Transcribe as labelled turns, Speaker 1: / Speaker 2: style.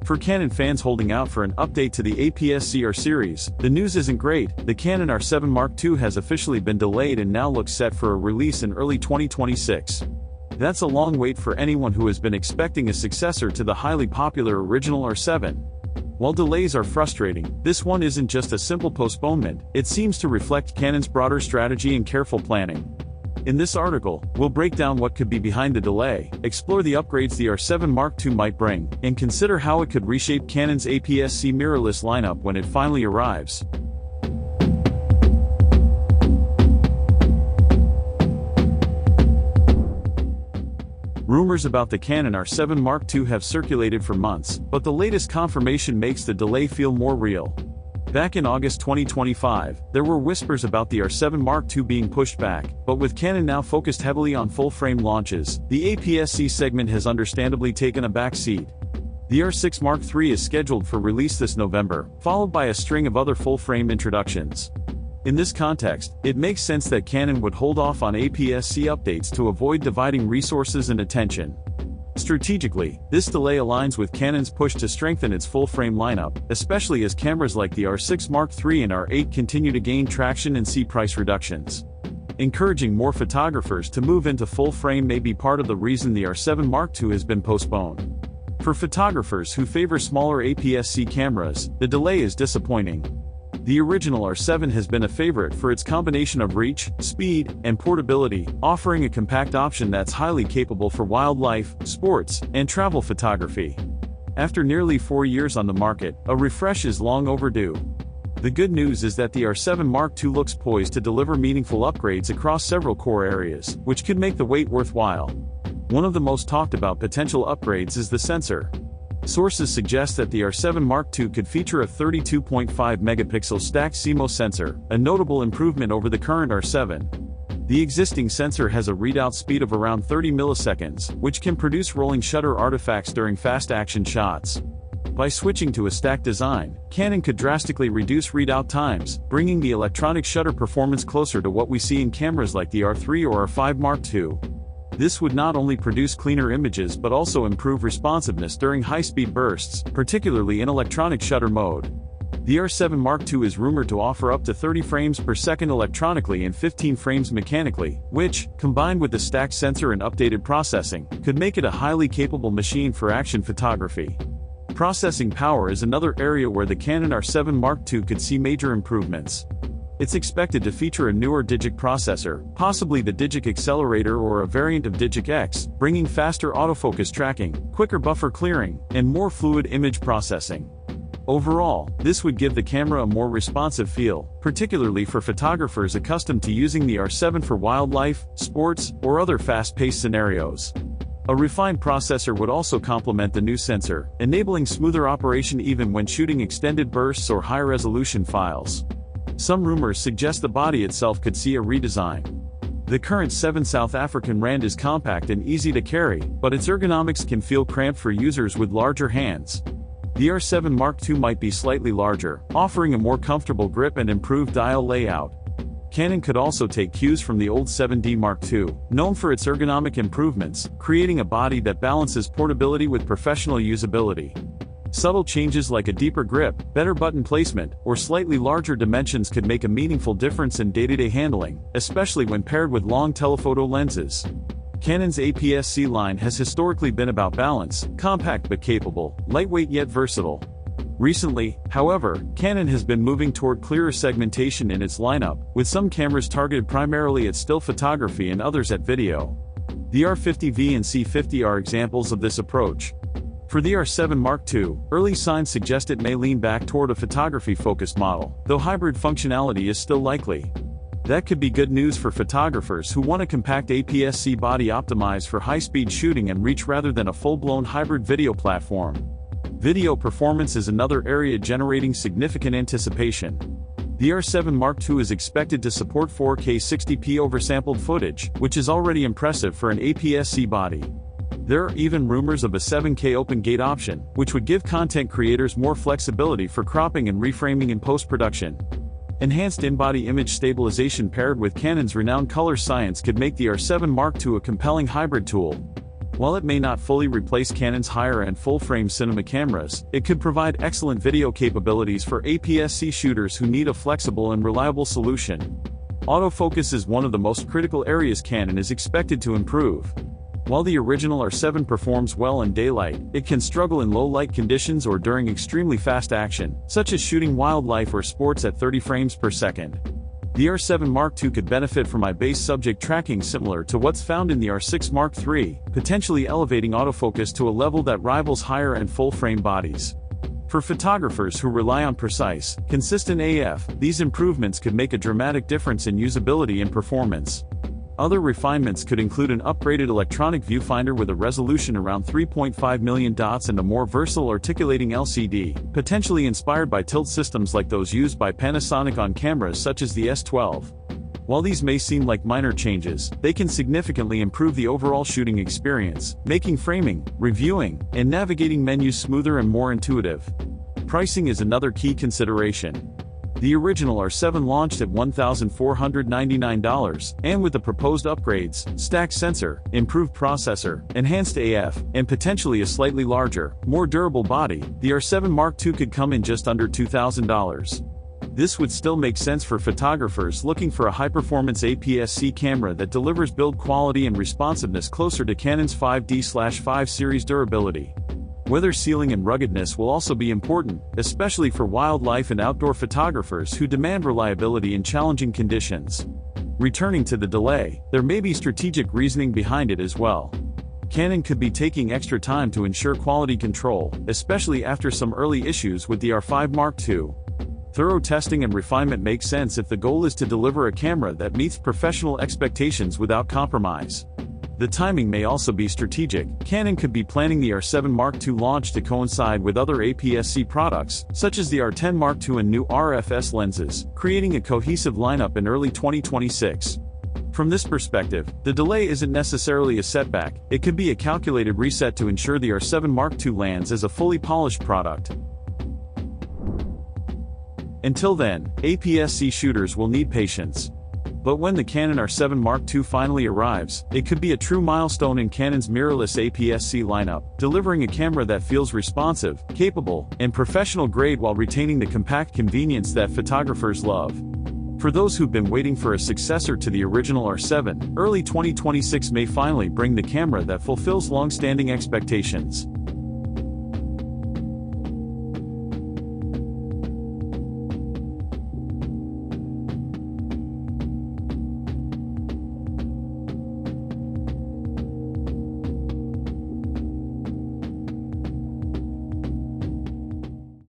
Speaker 1: For Canon fans holding out for an update to the APS-C R series, the news isn't great. The Canon R7 Mark II has officially been delayed and now looks set for a release in early 2026. That's a long wait for anyone who has been expecting a successor to the highly popular original R7. While delays are frustrating, this one isn't just a simple postponement, it seems to reflect Canon's broader strategy and careful planning. In this article, we'll break down what could be behind the delay, explore the upgrades the R7 Mark II might bring, and consider how it could reshape Canon's APS-C mirrorless lineup when it finally arrives. Rumors about the Canon R7 Mark II have circulated for months, but the latest confirmation makes the delay feel more real. Back in August 2025, there were whispers about the R7 Mark II being pushed back, but with Canon now focused heavily on full-frame launches, the APS-C segment has understandably taken a back seat. The R6 Mark III is scheduled for release this November, followed by a string of other full-frame introductions. In this context, it makes sense that Canon would hold off on APS-C updates to avoid dividing resources and attention. Strategically, this delay aligns with Canon's push to strengthen its full-frame lineup, especially as cameras like the R6 Mark III and R8 continue to gain traction and see price reductions. Encouraging more photographers to move into full-frame may be part of the reason the R7 Mark II has been postponed. For photographers who favor smaller APS-C cameras, the delay is disappointing. The original R7 has been a favorite for its combination of reach, speed, and portability, offering a compact option that's highly capable for wildlife, sports, and travel photography. After nearly 4 years on the market, a refresh is long overdue. The good news is that the R7 Mark II looks poised to deliver meaningful upgrades across several core areas, which could make the wait worthwhile. One of the most talked about potential upgrades is the sensor. Sources suggest that the R7 Mark II could feature a 32.5 megapixel stacked CMOS sensor, a notable improvement over the current R7. The existing sensor has a readout speed of around 30 milliseconds, which can produce rolling shutter artifacts during fast action shots. By switching to a stacked design, Canon could drastically reduce readout times, bringing the electronic shutter performance closer to what we see in cameras like the R3 or R5 Mark II. This would not only produce cleaner images but also improve responsiveness during high-speed bursts, particularly in electronic shutter mode. The R7 Mark II is rumored to offer up to 30 frames per second electronically and 15 frames mechanically, which, combined with the stacked sensor and updated processing, could make it a highly capable machine for action photography. Processing power is another area where the Canon R7 Mark II could see major improvements. It's expected to feature a newer Digic processor, possibly the Digic Accelerator or a variant of Digic X, bringing faster autofocus tracking, quicker buffer clearing, and more fluid image processing. Overall, this would give the camera a more responsive feel, particularly for photographers accustomed to using the R7 for wildlife, sports, or other fast-paced scenarios. A refined processor would also complement the new sensor, enabling smoother operation even when shooting extended bursts or high-resolution files. Some rumors suggest the body itself could see a redesign. The current 7 South African Rand is compact and easy to carry, but its ergonomics can feel cramped for users with larger hands. The R7 Mark II might be slightly larger, offering a more comfortable grip and improved dial layout. Canon could also take cues from the old 7D Mark II, known for its ergonomic improvements, creating a body that balances portability with professional usability. Subtle changes like a deeper grip, better button placement, or slightly larger dimensions could make a meaningful difference in day-to-day handling, especially when paired with long telephoto lenses. Canon's APS-C line has historically been about balance, compact but capable, lightweight yet versatile. Recently, however, Canon has been moving toward clearer segmentation in its lineup, with some cameras targeted primarily at still photography and others at video. The R50V and C50 are examples of this approach. For the R7 Mark II, early signs suggest it may lean back toward a photography-focused model, though hybrid functionality is still likely. That could be good news for photographers who want a compact APS-C body optimized for high-speed shooting and reach rather than a full-blown hybrid video platform. Video performance is another area generating significant anticipation. The R7 Mark II is expected to support 4K 60p oversampled footage, which is already impressive for an APS-C body. There are even rumors of a 7K open gate option, which would give content creators more flexibility for cropping and reframing in post-production. Enhanced in-body image stabilization paired with Canon's renowned color science could make the R7 Mark II a compelling hybrid tool. While it may not fully replace Canon's higher-end full-frame cinema cameras, it could provide excellent video capabilities for APS-C shooters who need a flexible and reliable solution. Autofocus is one of the most critical areas Canon is expected to improve. While the original R7 performs well in daylight, it can struggle in low-light conditions or during extremely fast action, such as shooting wildlife or sports at 30 frames per second. The R7 Mark II could benefit from eye-based subject tracking similar to what's found in the R6 Mark III, potentially elevating autofocus to a level that rivals higher-end full-frame bodies. For photographers who rely on precise, consistent AF, these improvements could make a dramatic difference in usability and performance. Other refinements could include an upgraded electronic viewfinder with a resolution around 3.5 million dots and a more versatile articulating LCD, potentially inspired by tilt systems like those used by Panasonic on cameras such as the S12. While these may seem like minor changes, they can significantly improve the overall shooting experience, making framing, reviewing, and navigating menus smoother and more intuitive. Pricing is another key consideration. The original R7 launched at $1,499, and with the proposed upgrades, stacked sensor, improved processor, enhanced AF, and potentially a slightly larger, more durable body, the R7 Mark II could come in just under $2,000. This would still make sense for photographers looking for a high-performance APS-C camera that delivers build quality and responsiveness closer to Canon's 5D/5 series durability. Weather sealing and ruggedness will also be important, especially for wildlife and outdoor photographers who demand reliability in challenging conditions. Returning to the delay, there may be strategic reasoning behind it as well. Canon could be taking extra time to ensure quality control, especially after some early issues with the R5 Mark II. Thorough testing and refinement makes sense if the goal is to deliver a camera that meets professional expectations without compromise. The timing may also be strategic. Canon could be planning the R7 Mark II launch to coincide with other APS-C products, such as the R10 Mark II and new RFS lenses, creating a cohesive lineup in early 2026. From this perspective, the delay isn't necessarily a setback, it could be a calculated reset to ensure the R7 Mark II lands as a fully polished product. Until then, APS-C shooters will need patience. But when the Canon R7 Mark II finally arrives, it could be a true milestone in Canon's mirrorless APS-C lineup, delivering a camera that feels responsive, capable, and professional-grade while retaining the compact convenience that photographers love. For those who've been waiting for a successor to the original R7, early 2026 may finally bring the camera that fulfills long-standing expectations.